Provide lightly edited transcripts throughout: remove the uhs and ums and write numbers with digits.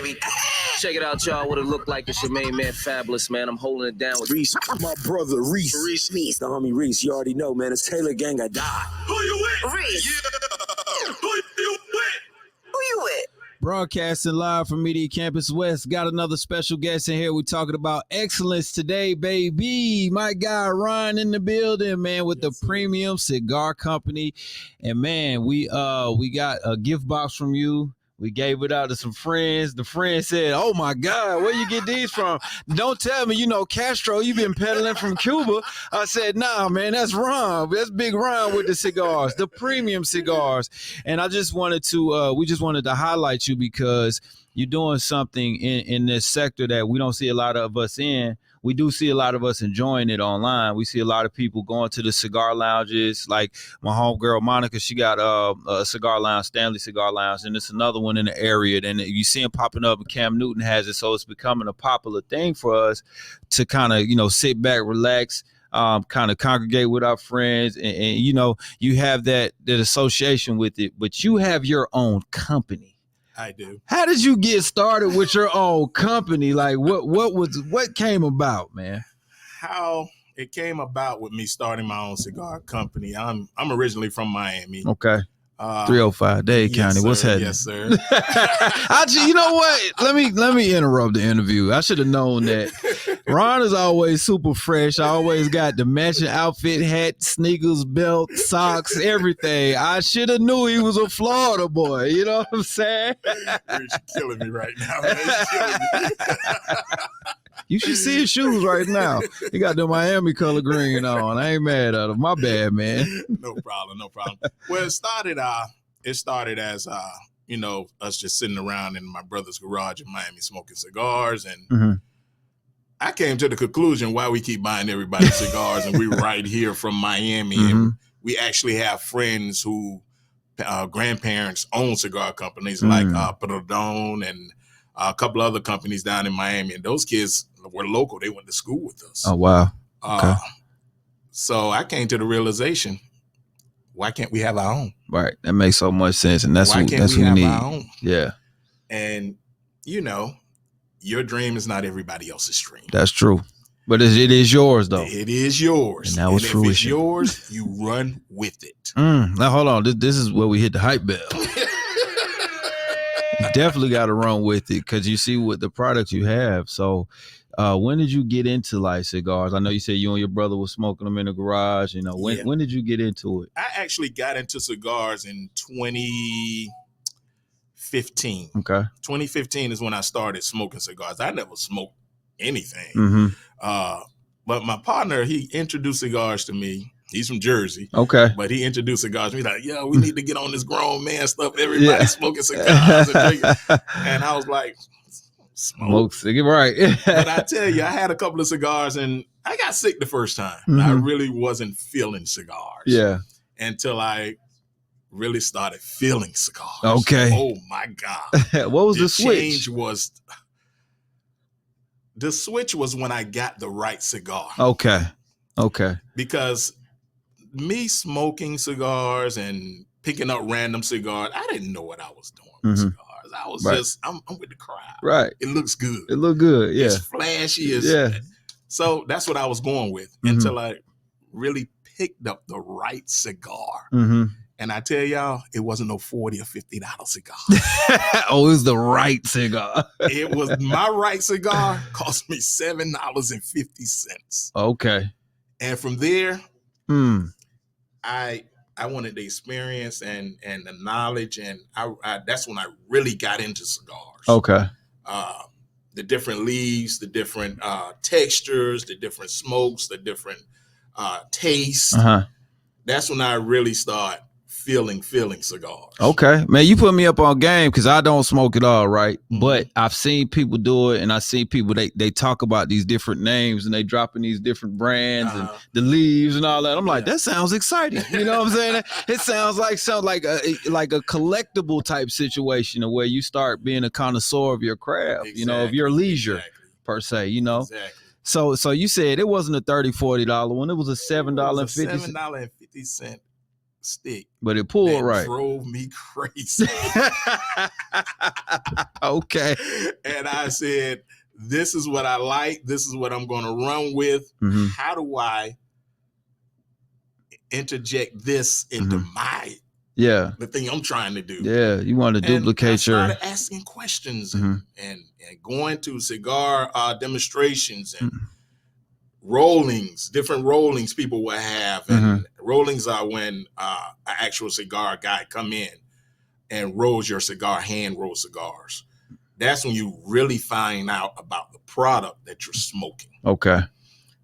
baby. Check it out, y'all. What it look like. It's your main man, Fabulous, man. I'm holding it down with Reec, my brother Reec. Reec, the homie Reec. You already know, man. It's Taylor Gang. I die. Who you with? Reec. Yeah. Who you with? Who you with? Broadcasting live from Media Campus West. Got another special guest in here. We're talking about excellence today, baby. My guy Ron in the building, man, with the Premium Cigar Company. And man, we got a gift box from you. We gave it out to some friends. The friend said, "Oh my God, where you get these from? Don't tell me, you know, Castro, you've been peddling from Cuba." I said, "Nah, man, that's Ron. That's Big Ron with the cigars, the Premium Cigars." And I just wanted to, we just wanted to highlight you because you're doing something in this sector that we don't see a lot of us in. We do see a lot of us enjoying it online. We see a lot of people going to the cigar lounges, like my homegirl Monica. She got a cigar lounge, Stanley Cigar Lounge, and it's another one in the area. And you see them popping up, and Cam Newton has it, so it's becoming a popular thing for us to kind of, you know, sit back, relax, kind of congregate with our friends, and you know, you have that association with it, but you have your own company. I do. How did you get started with your own company? Like what came about, man? How it came about with me starting my own cigar company. I'm originally from Miami. Okay. 305 Dade County. Sir, what's happening? Yes, sir. You know what? Let me interrupt the interview. I should have known that. Ron is always super fresh. I always got the matching outfit, hat, sneakers, belt, socks, everything. I should have knew he was a Florida boy. You know what I'm saying? You're killing me right now, man. You're killing me. You should see his shoes right now. He got the Miami color green on. I ain't mad at him. My bad, man. No problem. Well, it started as you know, us just sitting around in my brother's garage in Miami smoking cigars, and I came to the conclusion why we keep buying everybody cigars, and we right here from Miami, and we actually have friends who grandparents own cigar companies like Perdón and a couple other companies down in Miami, and those kids were local. They went to school with us. Oh, wow. Okay. So I came to the realization, why can't we have our own? Right. That makes so much sense. And that's what we need. Our own? Yeah. And, you know, your dream is not everybody else's dream. That's true. But it is yours, though. It is yours. And now it's fruition. If it's yours, you run with it. Now, hold on. This is where we hit the hype bell. You definitely got to run with it because you see what the product you have. So when did you get into like cigars? I know you said you and your brother were smoking them in the garage. You know, when did you get into it? I actually got into cigars in 2015. Okay. 2015 is when I started smoking cigars. I never smoked anything. But my partner, he introduced cigars to me. He's from Jersey. Okay. But he introduced cigars to me like, yo, we need to get on this grown man stuff. Everybody's smoking cigars and drinking. And I was like, smoke cigar, right. But I tell you, I had a couple of cigars and I got sick the first time. I really wasn't feeling cigars. Yeah. Until I really started feeling cigars. Okay. Oh my God. What was the switch? The switch was when I got the right cigar. Okay. Because me smoking cigars and picking up random cigars, I didn't know what I was doing with cigars. I was just, I'm with the crowd. Right. It looks good. Yeah. It's flashy. So that's what I was going with until I really picked up the right cigar. And I tell y'all, it wasn't no $40 or $50 cigar. Oh, it was the right cigar. It was my right cigar. Cost me $7.50. Okay. And from there, I wanted the experience and the knowledge, and I that's when I really got into cigars. Okay. The different leaves, the different textures, the different smokes, the different tastes. That's when I really start feeling cigars. Okay, man, you put me up on game because I don't smoke at all, right? But I've seen people do it, and I see people they talk about these different names and they dropping these different brands and the leaves and all that. I'm like, that sounds exciting. You know what I'm saying? It sounds like a collectible type situation where you start being a connoisseur of your craft, you know, of your leisure per se, you know. So you said it wasn't a $30, $40 one; it was a $7.50. $7.50 stick. But it pulled that right. drove me crazy. Okay. And I said, this is what I like. This is what I'm going to run with. Mm-hmm. How do I interject this into the thing I'm trying to do? Yeah, you want to duplicate your. I started asking questions and going to cigar demonstrations and rollings, different rollings people will have. And rollings are when an actual cigar guy come in and rolls your cigar, hand roll cigars. That's when you really find out about the product that you're smoking. Okay.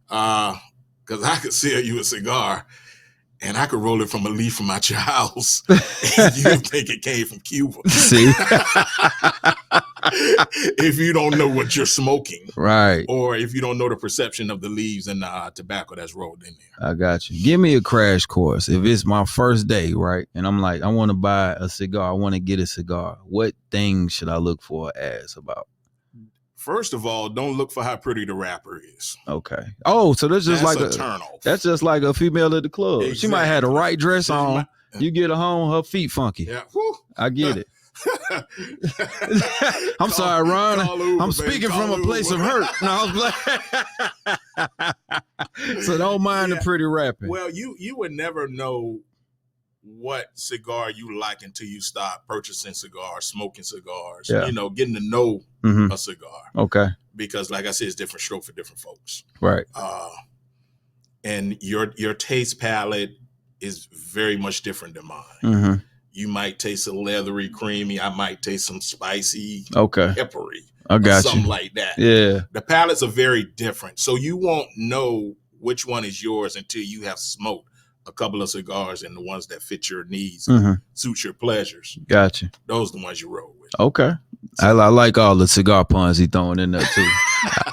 Because I could sell you a cigar and I could roll it from a leaf from out your house and you think it came from Cuba. See? If you don't know what you're smoking. Right. Or if you don't know the perception of the leaves and the tobacco that's rolled in there. I got you. Give me a crash course. If it's my first day, right? And I'm like, I want to buy a cigar. I want to get a cigar. What things should I look for ads about? First of all, don't look for how pretty the wrapper is. Okay. Oh, so that's just like a turn off. That's just like a female at the club. Exactly. She might have the right dress on. You get her home, her feet funky. Yeah. Whew. I get it. I'm sorry, Ron. I'm speaking from a place of hurt. No, I was like, so don't mind the pretty wrapping. Well, you would never know what cigar you like until you start purchasing cigars, smoking cigars, getting to know a cigar. Okay. Because like I said, it's different stroke for different folks. Right. And your taste palette is very much different than mine. You might taste a leathery, creamy. I might taste some spicy, peppery. I got something you. like that. Yeah. The palates are very different. So you won't know which one is yours until you have smoked a couple of cigars and the ones that fit your needs, suit your pleasures. Gotcha. Those are the ones you roll with. Okay. I like all the cigar puns he throwing in there too.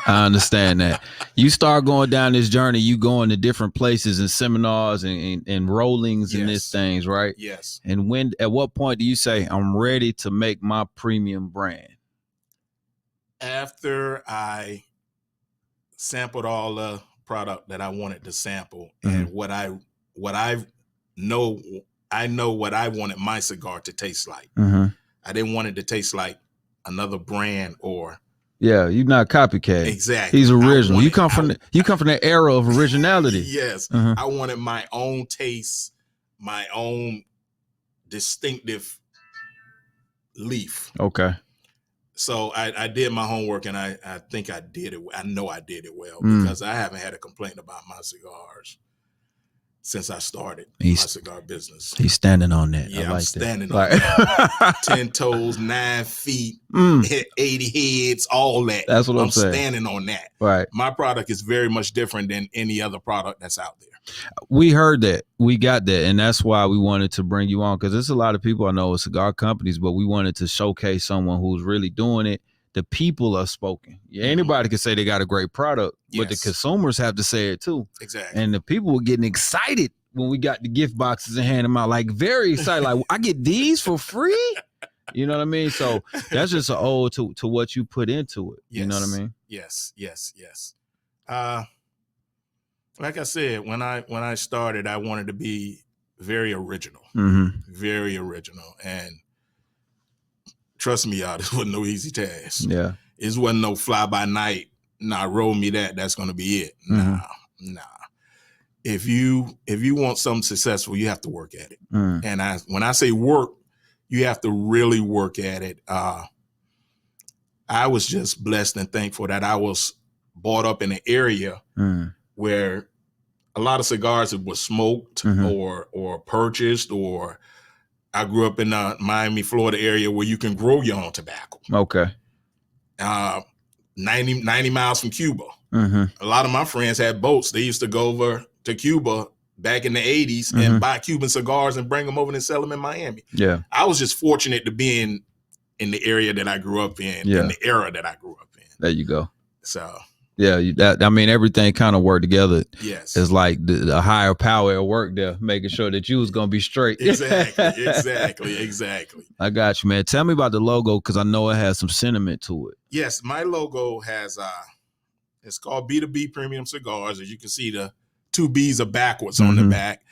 I understand that. You start going down this journey, you going to different places and seminars and rollings and these things, right? Yes. And at what point do you say, I'm ready to make my premium brand? After I sampled all the product that I wanted to sample and I know what I wanted my cigar to taste like. I didn't want it to taste like another brand or you're not copycat. Exactly. He's original. You come from the era of originality. Yes. I wanted my own taste, my own distinctive leaf. Okay. So I did my homework and I think I did it. I know I did it well because I haven't had a complaint about my cigars since I started my cigar business. He's standing on that. Yeah, I like I'm standing that. on that. 10 toes, 9 feet, 80 heads, all that. That's what I'm saying. I'm standing on that. Right. My product is very much different than any other product that's out there. We heard that. We got that. And that's why we wanted to bring you on, because there's a lot of people I know with cigar companies, but we wanted to showcase someone who's really doing it. The people are spoken. Anybody can say they got a great product, but the consumers have to say it too. Exactly. And the people were getting excited when we got the gift boxes and hand them out, like very excited. Like, I get these for free? You know what I mean? So that's just an ode to what you put into it. Yes. You know what I mean? Yes. Like I said, when I started, I wanted to be very original. Very original. And trust me, y'all, this wasn't no easy task. Yeah. It wasn't no fly by night. Nah, roll me that's gonna be it. Nah. If you want something successful, you have to work at it. And when I say work, you have to really work at it. I was just blessed and thankful that I was brought up in an area where a lot of cigars were smoked or purchased, or I grew up in the Miami, Florida area where you can grow your own tobacco. Okay. 90 miles from Cuba. A lot of my friends had boats. They used to go over to Cuba back in the 80s and buy Cuban cigars and bring them over and sell them in Miami. Yeah. I was just fortunate to be in the area that I grew up in the era that I grew up in. There you go. So everything kind of worked together. Yes. It's like the higher power at work there, making sure that you was going to be straight. Exactly. I got you, man. Tell me about the logo, because I know it has some sentiment to it. Yes, my logo has, it's called B2B Premium Cigars. As you can see, the 2 B's are backwards on the back.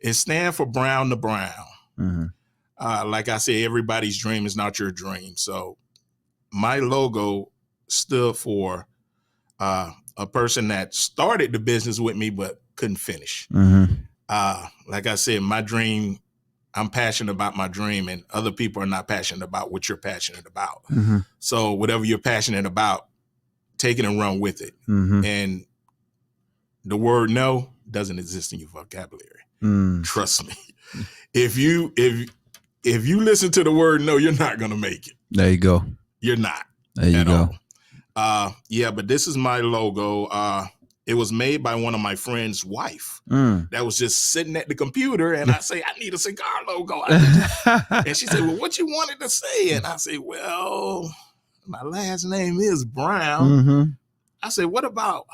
It stands for brown to brown. Mm-hmm. Like I said, everybody's dream is not your dream. So my logo stood for a person that started the business with me but couldn't finish. Mm-hmm. Like I said, my dream, I'm passionate about my dream, and other people are not passionate about what you're passionate about. Mm-hmm. So whatever you're passionate about, take it and run with it. Mm-hmm. And the word no doesn't exist in your vocabulary. Trust me. If you listen to the word no, you're not going to make it. There you go. You're not. There you go. All. Yeah, but this is my logo. It was made by one of my friend's wife that was just sitting at the computer, and I say, I need a cigar logo. And she said, well, what you wanted to say? And I say, well, my last name is Brown. Mm-hmm. I said, what about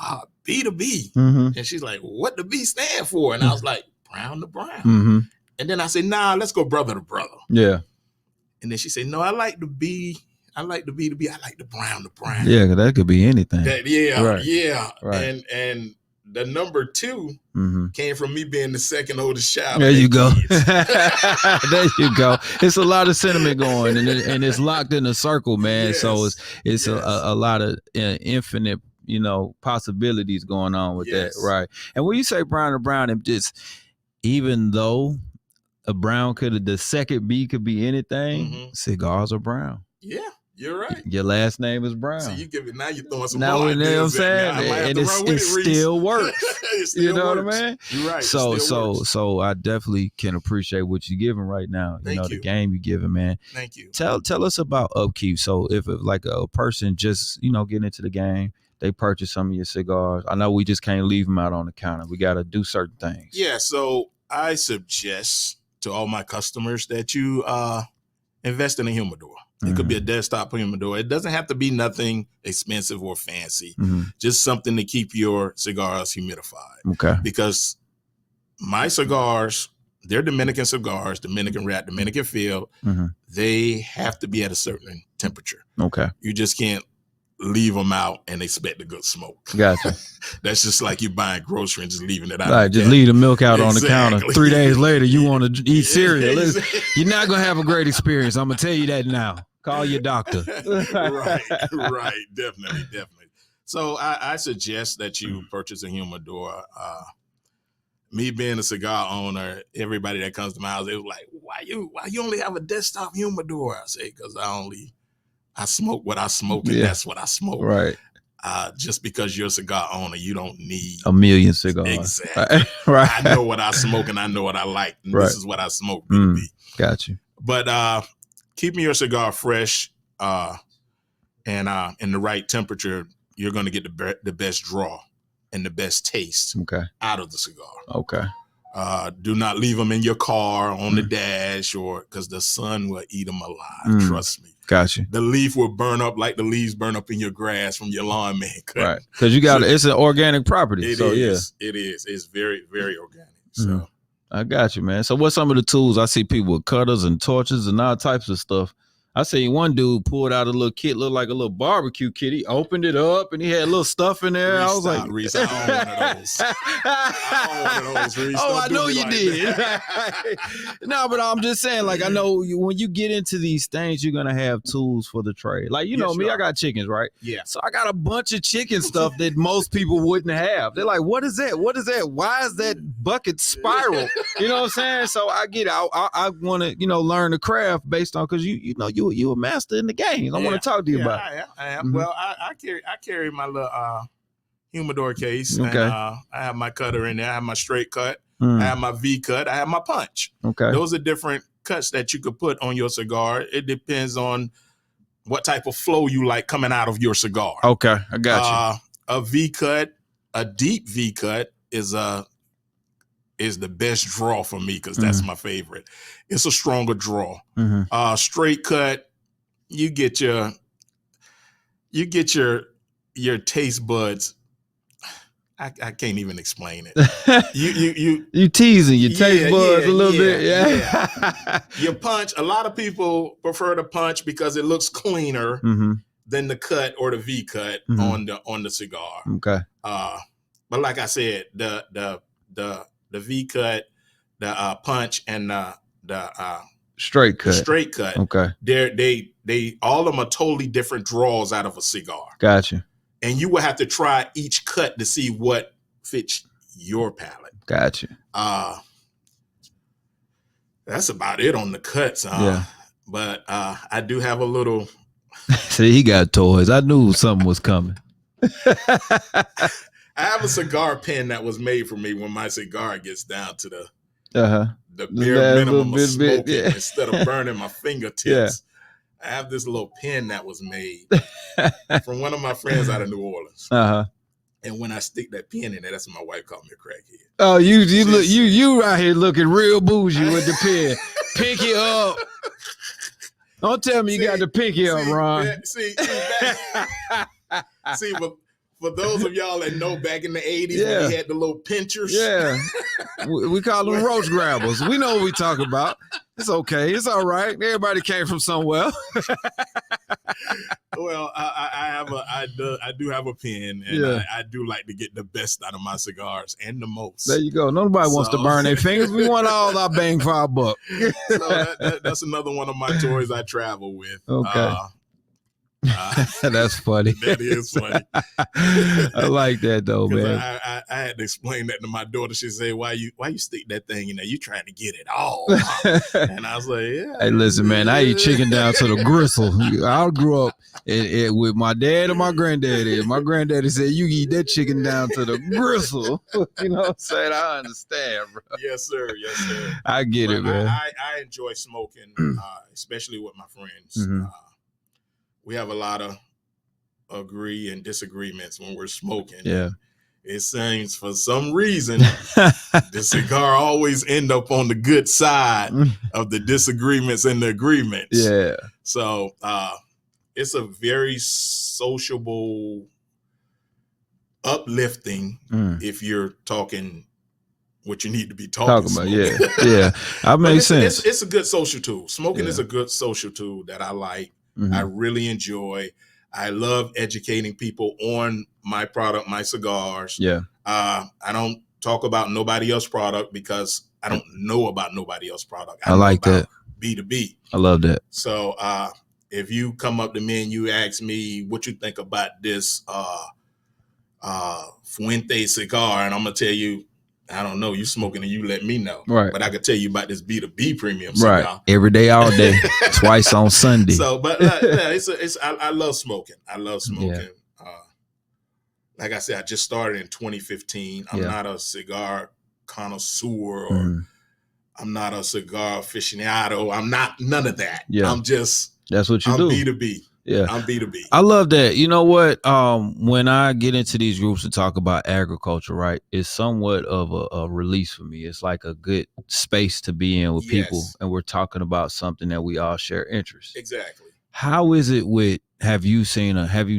B2B? Mm-hmm. And she's like, what the B stand for? And I was like, brown to brown. Mm-hmm. And then I said, nah, let's go brother to brother. Yeah. And then she said, no, I like the B. I like the B2B. I like the brown to brown. Yeah, because that could be anything. Yeah. Right. And the number 2 came from me being the second oldest child. There you go. There you go. It's a lot of sentiment going, and it's locked in a circle, man. Yes. So it's a lot of infinite, possibilities going on with that, right? And when you say brown to brown, it just, even though a brown the second B could be anything, cigars are brown. Yeah. You're right. Your last name is Brown. So you give it now. You're throwing some. Now you know what I'm saying, and it still works. It still you know works. what I mean? You're right. So I definitely can appreciate what you're giving right now. Thank you. The game you're giving, man. Thank you. Tell us about upkeep. So if like a person just getting into the game, they purchase some of your cigars. I know we just can't leave them out on the counter. We got to do certain things. Yeah. So I suggest to all my customers that you invest in a humidor. It could be a desktop humidor. It doesn't have to be nothing expensive or fancy. Just something to keep your cigars humidified. Okay. Because my cigars, they're Dominican cigars, Dominican wrap, Dominican field. They have to be at a certain temperature. Okay. You just can't leave them out and expect a good smoke. Gotcha. That's just like you buying grocery and just leaving it out. Right, just leave the milk out on the counter. 3 days later, you want to eat cereal. You're not going to have a great experience. I'm going to tell you that now. Call your doctor. Right. Definitely. So I suggest that you purchase a humidor. Me being a cigar owner, everybody that comes to my house, they was like, why you only have a desktop humidor? I say, because I smoke what I smoke, and that's what I smoke. Right. Just because you're a cigar owner, you don't need a million cigars. Exactly. Right. I know what I smoke and I know what I like. And This is what I smoke. Got you. But keeping your cigar fresh and in the right temperature, you're going to get the best draw and the best taste out of the cigar. Okay. Do not leave them in your car, on the dash, or because the sun will eat them alive. Trust me. Gotcha. The leaf will burn up like the leaves burn up in your grass from your lawn man cutting. Right. Because it's an organic property. It is. It's very, very organic. So I got you, man. So what's some of the tools? I see people with cutters and torches and all types of stuff. I seen one dude pulled out a little kit, looked like a little barbecue kit. He opened it up and he had a little stuff in there. I was like, Reece, I own one of those. I own one of those, Reece. Oh, I know you did. No, but I'm just saying, like, I know when you get into these things, you're going to have tools for the trade. Like, you know me, I got chickens, right? Yeah. So I got a bunch of chicken stuff that most people wouldn't have. They're like, what is that? What is that? Why is that bucket spiral? You know what I'm saying? So I get out. I want to, learn the craft based on, because you a master in the game. I want to talk to you about it. I am. Well, I carry my little humidor case. Okay. And, I have my cutter in there. I have my straight cut. I have my V cut. I have my punch. Okay. Those are different cuts that you could put on your cigar. It depends on what type of flow you like coming out of your cigar. Okay, I got you. A V cut, a deep V cut is the best draw for me because that's my favorite. It's a stronger draw. Straight cut, you get your taste buds. I can't even explain it. You teasing your taste buds a little bit. Yeah. Your punch. A lot of people prefer the punch because it looks cleaner than the cut or the V cut on the cigar. Okay. But like I said, the V cut, the punch and the straight cut. Straight cut. Okay. They all of them are totally different draws out of a cigar. Gotcha. And you will have to try each cut to see what fits your palate. Gotcha. That's about it on the cuts. Yeah. But I do have a little. See, he got toys. I knew something was coming. I have a cigar pen that was made for me when my cigar gets down to the bare minimum of smoking instead of burning my fingertips. Yeah. I have this little pen that was made from one of my friends out of New Orleans. And when I stick that pen in there, that's when my wife called me a crackhead. Oh, you out here looking real bougie with the pen. Pinky up. Don't tell me you got the pinky up, Ron. But for those of y'all that know, back in the 80s when we had the little pinchers. Yeah. We call them roach grabbers. We know what we talk about. It's okay. It's all right. Everybody came from somewhere. Well, I do have a pen, and I do like to get the best out of my cigars and the most. There you go. Nobody wants to burn their fingers. We want all our bang for our buck. So that's another one of my toys I travel with. Okay. That's funny. That is funny. I like that though, man. I had to explain that to my daughter. She said, "Why you stick that thing in there? You trying to get it all?" And I was like, "Yeah." Hey, listen, man. I eat chicken down to the gristle. I grew up with my dad and my granddaddy. My granddaddy said, "You eat that chicken down to the gristle." You know what I'm saying? I understand, bro. Yes, sir. Yes, sir. I get it, man. I enjoy smoking, especially with my friends. Mm-hmm. We have a lot of agree and disagreements when we're smoking. Yeah. It seems for some reason the cigar always end up on the good side of the disagreements and the agreements. Yeah. So it's a very sociable, uplifting if you're talking what you need to be talking about. Yeah. That makes sense. It's a good social tool. Smoking is a good social tool that I like. Mm-hmm. I really enjoy. I love educating people on my product, my cigars. Yeah. I don't talk about nobody else's product because I don't know about nobody else's product. I like that. B2B. I love that. So if you come up to me and you ask me what you think about this Fuente cigar, and I'm going to tell you, I don't know, you smoking and you let me know. Right. But I could tell you about this B2B Premium Cigar. Right. Every day, all day. Twice on Sunday. So, but I love smoking. I love smoking. Yeah. Like I said, I just started in 2015. I'm not a cigar connoisseur or I'm not a cigar aficionado. I'm not none of that. Yeah. I'm just, that's what you do. B2B. Yeah. I'm B2B. I love that. You know what? When I get into these groups and talk about agriculture, right, it's somewhat of a release for me. It's like a good space to be in with people, and we're talking about something that we all share interests. Exactly. How is it have you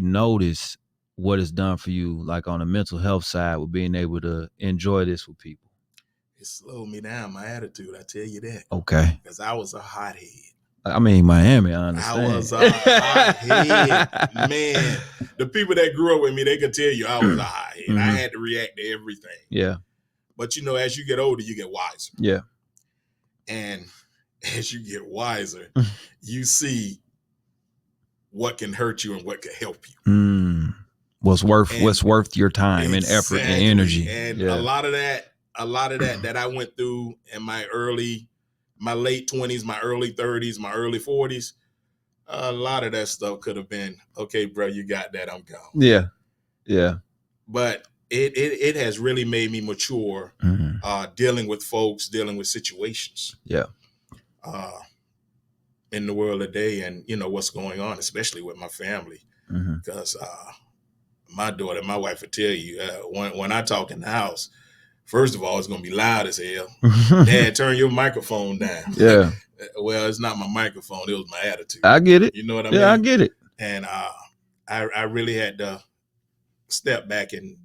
noticed what it's done for you, like on the mental health side, with being able to enjoy this with people? It slowed me down, my attitude, I tell you that. Okay. Because I was a hothead. I mean, Miami, I understand. I was a hothead, man. The people that grew up with me, they could tell you I was a hothead. I had to react to everything. Yeah. But, as you get older, you get wiser. Yeah. And as you get wiser, you see what can hurt you and what can help you. What's worth your time and effort and energy. And a lot of that I went through in my late 20s, my early 30s, my early 40s, a lot of that stuff could have been, okay, bro, you got that, I'm gone. Yeah. Yeah. But it has really made me mature, dealing with folks, dealing with situations. Yeah. In the world today and, what's going on, especially with my family. Because my daughter, my wife will tell you, when I talk in the house, first of all, it's going to be loud as hell. Dad, turn your microphone down. Yeah. Well, it's not my microphone. It was my attitude. I get it. You know what I mean? Yeah, I get it. And I really had to step back and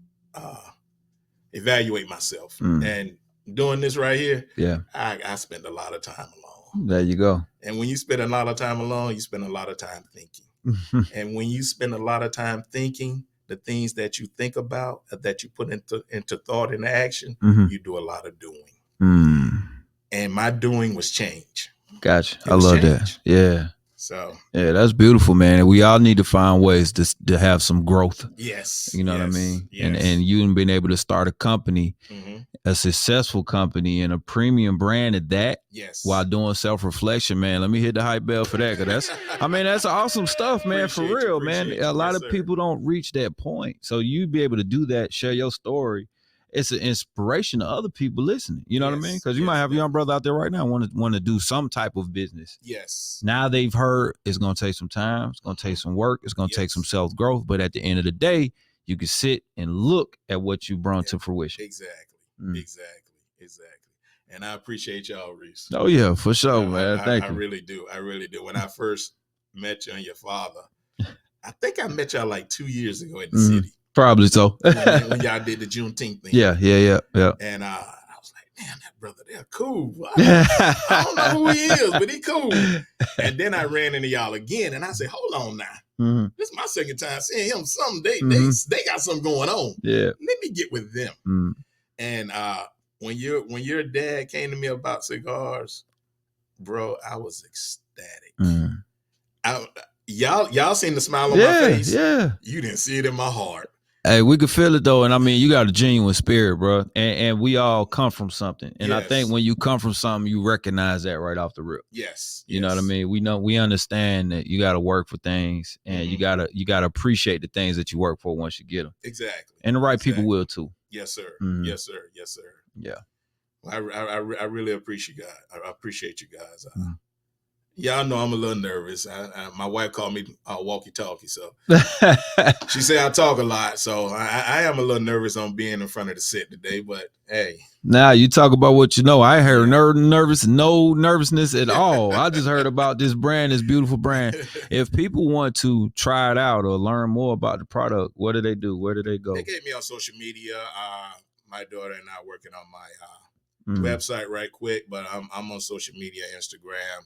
evaluate myself. And doing this right here, I spend a lot of time alone. There you go. And when you spend a lot of time alone, you spend a lot of time thinking. And when you spend a lot of time thinking, the things that you think about, that you put into thought and action, you do a lot of doing. and my doing was change. Gotcha. I love that. Yeah. So yeah, that's beautiful, man. We all need to find ways to have some growth. Yes. You know what I mean? Yes. And you been able to start a company, a successful company and a premium brand at that. Yes. While doing self-reflection, man. Let me hit the hype bell for that. Cause that's awesome stuff, man. For real, man. A lot of people don't reach that point. So you be able to do that, share your story. It's an inspiration to other people listening. You know what I mean? Because you might have a young brother out there right now want to do some type of business. Yes. Now they've heard it's going to take some time. It's going to take some work. It's going to take some self-growth. But at the end of the day, you can sit and look at what you brought to fruition. Exactly. Exactly. And I appreciate y'all, Reece. Oh, yeah, for sure, man. Thank you. I really do. When I first met you and your father, I think I met y'all like 2 years ago in the city. Probably so. when y'all did the Juneteenth thing. Yeah. And I was like, damn, that brother, they're cool. I don't know who he is, but he cool. And then I ran into y'all again, and I said, hold on now. This is my second time seeing him. They got something going on. Yeah. Let me get with them. And when your dad came to me about cigars, bro, I was ecstatic. Y'all seen the smile on my face? Yeah. You didn't see it in my heart. Hey, we could feel it though, and I mean, you got a genuine spirit, bro, and we all come from something, and I think when you come from something, you recognize that right off the rip. Yes, you know what I mean. We understand that you got to work for things, and you gotta appreciate the things that you work for once you get them. Exactly, and the right people will too. Yes, sir. Yes, sir. Yes, sir. Yeah. Well, I really appreciate you guys. I appreciate you guys. Y'all know I'm a little nervous. My wife called me walkie-talkie, so she said I talk a lot. So I am a little nervous on being in front of the set today. But hey, now you talk about what you know. I heard no nervousness at all. I just heard about this brand, this beautiful brand. If people want to try it out or learn more about the product, what do they do? Where do they go? They get me on social media. My daughter and I working on my website right quick, but I'm on social media, Instagram,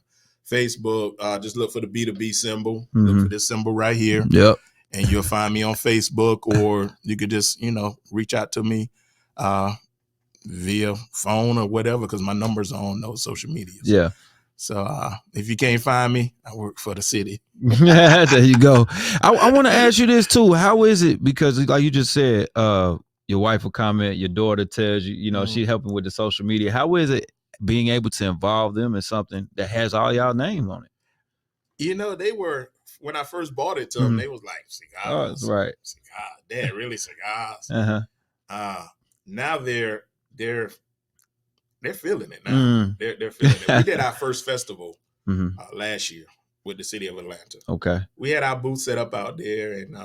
Facebook. Just look for the B2B symbol. Look for this symbol right here. Yep. And you'll find me on Facebook, or you could just, reach out to me via phone or whatever, because my number's on those social medias. Yeah. So if you can't find me, I work for the city. There you go. I want to ask you this too. How is it? Because like you just said, your wife will comment, your daughter tells you, she's helping with the social media. How is it being able to involve them in something that has all y'all names on it? They were, when I first bought it to them, they was like, cigars. Oh, that's right. Cigars. Dad, really cigars? Now they're feeling it now. They're feeling it. We did our first festival last year with the city of Atlanta. Okay. We had our booth set up out there, and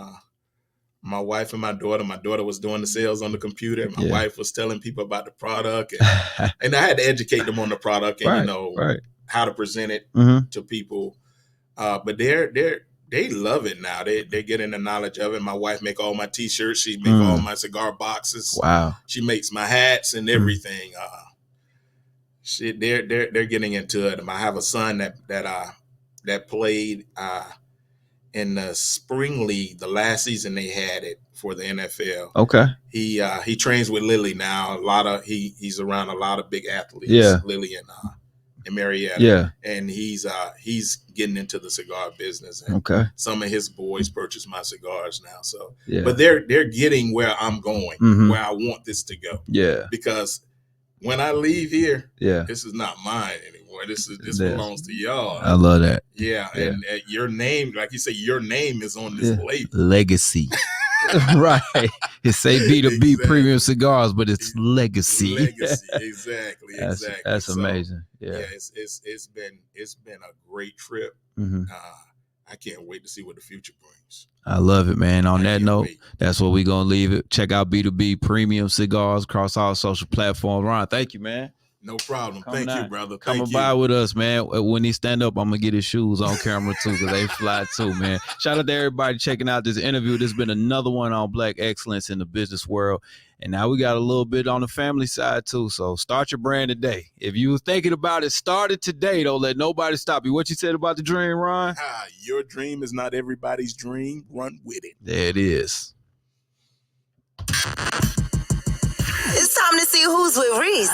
my wife and my daughter was doing the sales on the computer, and my wife was telling people about the product, and I had to educate them on the product and how to present it to people. But they love it now. They're getting the knowledge of it. My wife make all my t-shirts. She make all my cigar boxes. Wow. She makes my hats and everything. They're getting into it. I have a son that played in the spring league, the last season they had it for the NFL. Okay. He trains with Lily now. He's around a lot of big athletes. Yeah. Lily and Marietta. Yeah. And he's getting into the cigar business. And some of his boys purchase my cigars now. So but they're getting where I'm going, where I want this to go. Yeah. Because when I leave here, this is not mine anymore. This belongs to y'all. I love that. Yeah. And your name, like you say, your name is on this label. Legacy. Right. It say B2B Premium Cigars, but it's legacy. Legacy. Exactly. That's amazing. Yeah. It's been a great trip. I can't wait to see what the future brings. I love it, man. On that note, that's where we're going to leave it. Check out B2B Premium Cigars across all social platforms. Ron, thank you, man. No problem. Thank you, brother. Coming by with us, man. When he stand up, I'm going to get his shoes on camera, too, because they fly, too, man. Shout out to everybody checking out this interview. This has been another one on Black excellence in the business world. And now we got a little bit on the family side, too. So start your brand today. If you were thinking about it, start it today. Don't let nobody stop you. What you said about the dream, Ron? Your dream is not everybody's dream. Run with it. There it is. It's time to see who's with Reece.